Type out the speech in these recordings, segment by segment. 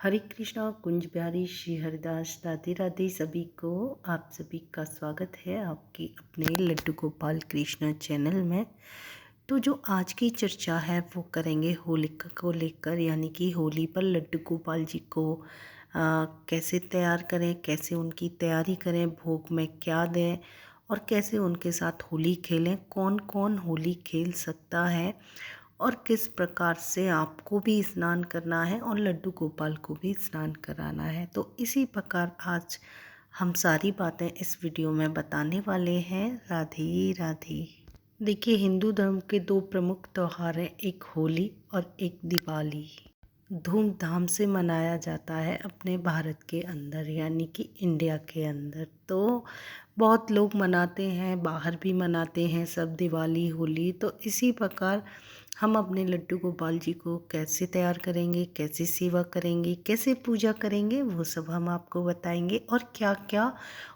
हरे कृष्णा कुंज बिहारी श्री हरिदास राधे राधे। सभी को आप सभी का स्वागत है आपके अपने लड्डू गोपाल कृष्णा चैनल में। तो जो आज की चर्चा है वो करेंगे होलिका को लेकर, यानी कि होली पर लड्डू गोपाल जी को कैसे तैयार करें, कैसे उनकी तैयारी करें, भोग में क्या दें और कैसे उनके साथ होली खेलें, कौन कौन होली खेल सकता है और किस प्रकार से आपको भी स्नान करना है और लड्डू गोपाल को भी स्नान कराना है। तो इसी प्रकार आज हम सारी बातें इस वीडियो में बताने वाले हैं। राधे राधे। देखिए, हिंदू धर्म के दो प्रमुख त्योहार हैं, एक होली और एक दिवाली। धूमधाम से मनाया जाता है अपने भारत के अंदर, यानी कि इंडिया के अंदर। तो बहुत लोग मनाते हैं, बाहर भी मनाते हैं सब दिवाली होली। तो इसी प्रकार हम अपने लड्डू गोपाल जी को कैसे तैयार करेंगे, कैसे सेवा करेंगे, कैसे पूजा करेंगे, वो सब हम आपको बताएंगे और क्या क्या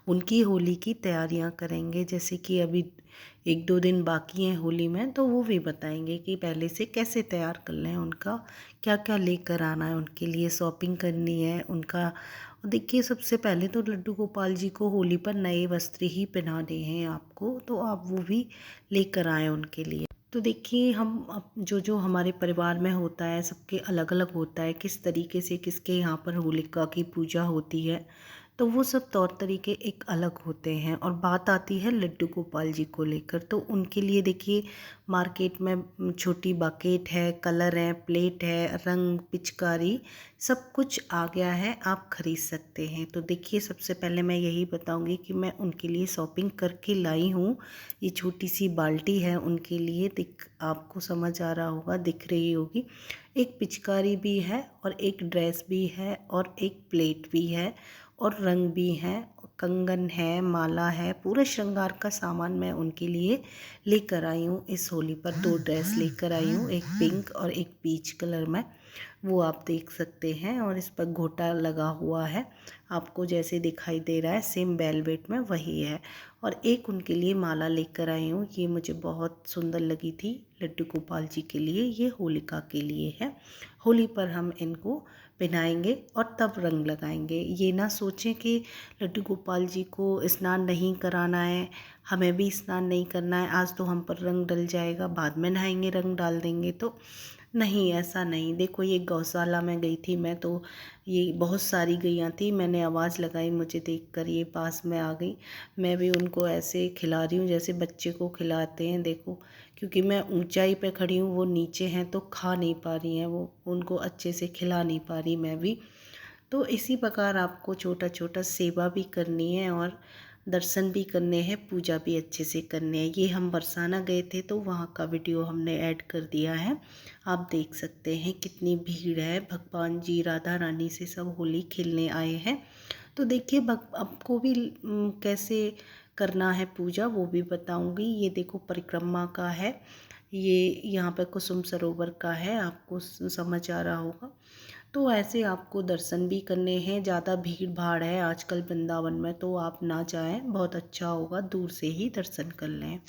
उनकी होली की तैयारियां करेंगे। जैसे कि अभी 1-2 दिन बाकी हैं होली में, तो वो भी बताएंगे कि पहले से कैसे तैयार कर लें, उनका क्या क्या लेकर आना है, उनके लिए शॉपिंग करनी है उनका। देखिए, सबसे पहले तो लड्डू गोपाल जी को होली पर नए वस्त्र ही पहनाने हैं आपको, तो आप वो भी लेकर आएँ उनके लिए। तो देखिए, हम अब जो हमारे परिवार में होता है सबके अलग अलग होता है, किस तरीके से किसके यहाँ पर होलिका की पूजा होती है, तो वो सब तौर तरीके एक अलग होते हैं। और बात आती है लड्डू गोपाल जी को लेकर, तो उनके लिए देखिए मार्केट में छोटी बकेट है, कलर है, प्लेट है, रंग, पिचकारी, सब कुछ आ गया है, आप खरीद सकते हैं। तो देखिए, सबसे पहले मैं यही बताऊंगी कि मैं उनके लिए शॉपिंग करके लाई हूँ। ये छोटी सी बाल्टी है उनके लिए, दिख आपको समझ आ रहा होगा, दिख रही होगी। एक पिचकारी भी है और एक ड्रेस भी है और एक प्लेट भी है और रंग भी हैं, कंगन है, माला है, पूरे श्रृंगार का सामान मैं उनके लिए लेकर आई हूँ। इस होली पर 2 ड्रेस लेकर आई हूँ, एक पिंक और एक पीच कलर में, वो आप देख सकते हैं। और इस पर घोटा लगा हुआ है, आपको जैसे दिखाई दे रहा है सेम वेलवेट में वही है। और एक उनके लिए माला लेकर आई हूँ, ये मुझे बहुत सुंदर लगी थी लड्डू गोपाल जी के लिए, ये होलिका के लिए है। होली पर हम इनको पहनाएंगे और तब रंग लगाएंगे। ये ना सोचें कि लड्डू गोपाल जी को स्नान नहीं कराना है, हमें भी स्नान नहीं करना है, आज तो हम पर रंग डल जाएगा, बाद में नहाएंगे रंग डाल देंगे। तो नहीं, ऐसा नहीं। देखो, ये गौशाला में गई थी मैं, तो ये बहुत सारी गैयाँ थी, मैंने आवाज़ लगाई, मुझे देखकर ये पास में आ गई। मैं भी उनको ऐसे खिला रही हूँ जैसे बच्चे को खिलाते हैं, देखो। क्योंकि मैं ऊंचाई पे खड़ी हूँ, वो नीचे हैं तो खा नहीं पा रही हैं, वो उनको अच्छे से खिला नहीं पा रही मैं भी। तो इसी प्रकार आपको छोटा छोटा सेवा भी करनी है और दर्शन भी करने हैं, पूजा भी अच्छे से करनी है। ये हम बरसाना गए थे तो वहाँ का वीडियो हमने ऐड कर दिया है, आप देख सकते हैं कितनी भीड़ है। भगवान जी राधा रानी से सब होली खेलने आए हैं। तो देखिए, आपको भी कैसे करना है पूजा वो भी बताऊंगी। ये देखो, परिक्रमा का है, ये यहाँ पे कुसुम सरोवर का है, आपको समझ आ रहा होगा। तो ऐसे आपको दर्शन भी करने हैं। ज़्यादा भीड़ भाड़ है आजकल वृंदावन में, तो आप ना जाएं, बहुत अच्छा होगा, दूर से ही दर्शन कर लें।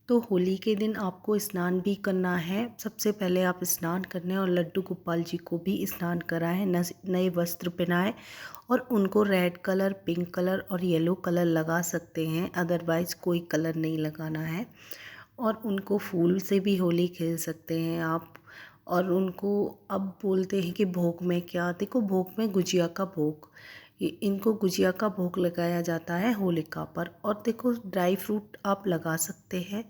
तो होली के दिन आपको स्नान भी करना है। सबसे पहले आप स्नान करने और लड्डू गोपाल जी को भी स्नान कराएं, नए वस्त्र पहनाएं और उनको रेड कलर, पिंक कलर और येलो कलर लगा सकते हैं, अदरवाइज़ कोई कलर नहीं लगाना है। और उनको फूल से भी होली खेल सकते हैं आप। और उनको अब बोलते हैं कि भोग में क्या, देखो भोग में गुजिया का भोग, इनको गुजिया का भोग लगाया जाता है होलिका पर। और देखो, ड्राई फ्रूट आप लगा सकते हैं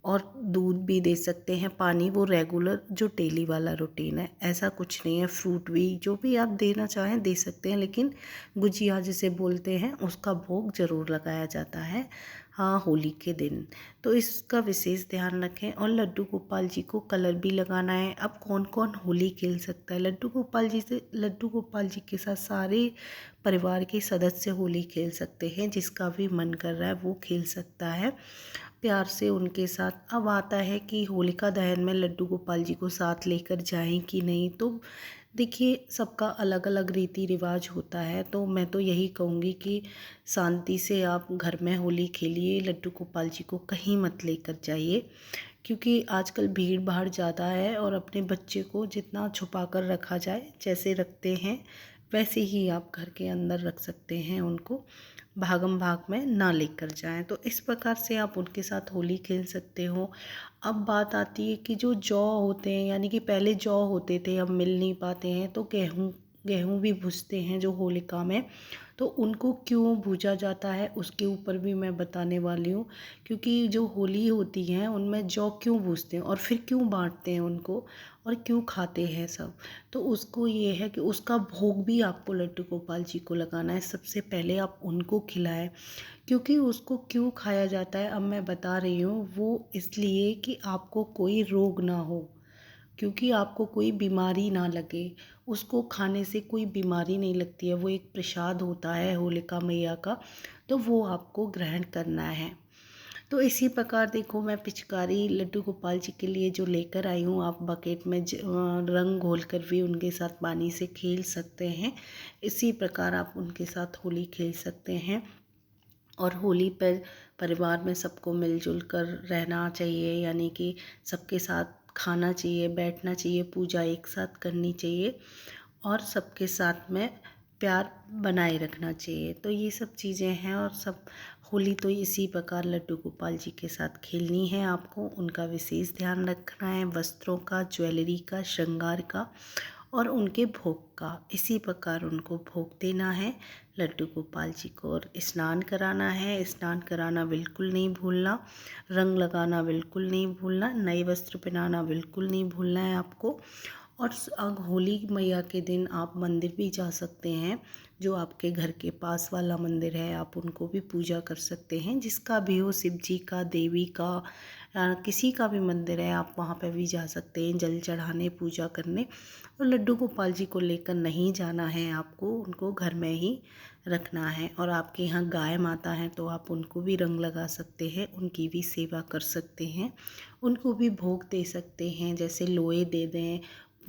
और दूध भी दे सकते हैं, पानी वो रेगुलर जो डेली वाला रूटीन है, ऐसा कुछ नहीं है। फ्रूट भी जो भी आप देना चाहें दे सकते हैं, लेकिन गुजिया जिसे बोलते हैं उसका भोग ज़रूर लगाया जाता है, हाँ, होली के दिन। तो इसका विशेष ध्यान रखें। और लड्डू गोपाल जी को कलर भी लगाना है। अब कौन कौन होली खेल सकता है लड्डू गोपाल जी से? लड्डू गोपाल जी के साथ सारे परिवार के सदस्य होली खेल सकते हैं, जिसका भी मन कर रहा है वो खेल सकता है प्यार से उनके साथ। अब आता है कि होलिका दहन में लड्डू गोपाल जी को साथ लेकर जाएं कि नहीं। तो देखिए, सबका अलग अलग रीति रिवाज होता है, तो मैं तो यही कहूँगी कि शांति से आप घर में होली खेलिए, लड्डू गोपाल जी को कहीं मत लेकर जाइए। क्योंकि आजकल भीड़ भाड़ ज़्यादा है और अपने बच्चे को जितना छुपा कर रखा जाए, जैसे रखते हैं वैसे ही आप घर के अंदर रख सकते हैं उनको, भागम भाग में ना लेकर जाएं। तो इस प्रकार से आप उनके साथ होली खेल सकते हो। अब बात आती है कि जो जौ होते हैं, यानी कि पहले जौ होते थे, अब मिल नहीं पाते हैं, तो गेहूँ गेहूँ भी भूनते हैं जो होलिका में। तो उनको क्यों भूजा जाता है उसके ऊपर भी मैं बताने वाली हूँ, क्योंकि जो होली होती है उनमें जौ क्यों भूजते हैं और फिर क्यों बांटते हैं उनको और क्यों खाते हैं सब। तो उसको ये है कि उसका भोग भी आपको लड्डू गोपाल जी को लगाना है। सबसे पहले आप उनको खिलाएं। क्योंकि उसको क्यों खाया जाता है अब मैं बता रही हूँ, वो इसलिए कि आपको कोई रोग ना हो, क्योंकि आपको कोई बीमारी ना लगे। उसको खाने से कोई बीमारी नहीं लगती है, वो एक प्रसाद होता है होलिका मैया का, तो वो आपको ग्रहण करना है। तो इसी प्रकार देखो, मैं पिचकारी लड्डू गोपाल जी के लिए जो लेकर आई हूँ, आप बकेट में रंग घोल कर भी उनके साथ पानी से खेल सकते हैं। इसी प्रकार आप उनके साथ होली खेल सकते हैं। और होली पर परिवार में सबको मिलजुल कर रहना चाहिए, यानी कि सबके साथ खाना चाहिए, बैठना चाहिए, पूजा एक साथ करनी चाहिए और सबके साथ में प्यार बनाए रखना चाहिए। तो ये सब चीज़ें हैं। और सब होली तो इसी प्रकार लड्डू गोपाल जी के साथ खेलनी है आपको। उनका विशेष ध्यान रखना है, वस्त्रों का, ज्वेलरी का, श्रृंगार का और उनके भोग का। इसी प्रकार उनको भोग देना है लड्डू गोपाल जी को। और स्नान कराना है, स्नान कराना बिल्कुल नहीं भूलना, रंग लगाना बिल्कुल नहीं भूलना, नए वस्त्र पहनाना बिल्कुल नहीं भूलना है आपको। और होली मैया के दिन आप मंदिर भी जा सकते हैं, जो आपके घर के पास वाला मंदिर है आप उनको भी पूजा कर सकते हैं। जिसका भी हो, शिव जी का, देवी का, किसी का भी मंदिर है, आप वहाँ पे भी जा सकते हैं जल चढ़ाने, पूजा करने। और लड्डू गोपाल जी को लेकर नहीं जाना है आपको, उनको घर में ही रखना है। और आपके यहाँ गाय माता हैं तो आप उनको भी रंग लगा सकते हैं, उनकी भी सेवा कर सकते हैं, उनको भी भोग दे सकते हैं, जैसे लोए दे दें,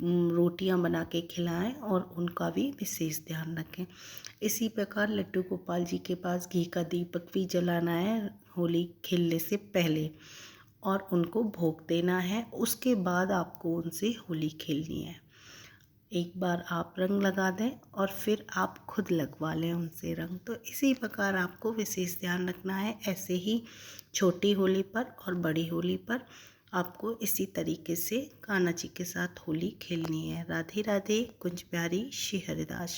रोटियां बना के खिलाएं और उनका भी विशेष ध्यान रखें। इसी प्रकार लड्डू गोपाल जी के पास घी का दीपक भी जलाना है होली खेलने से पहले और उनको भोग देना है। उसके बाद आपको उनसे होली खेलनी है। एक बार आप रंग लगा दें और फिर आप खुद लगवा लें उनसे रंग। तो इसी प्रकार आपको विशेष ध्यान रखना है। ऐसे ही छोटी होली पर और बड़ी होली पर आपको इसी तरीके से कान्हा जी के साथ होली खेलनी है। राधे राधे। कुंज प्यारी श्री हरिदास।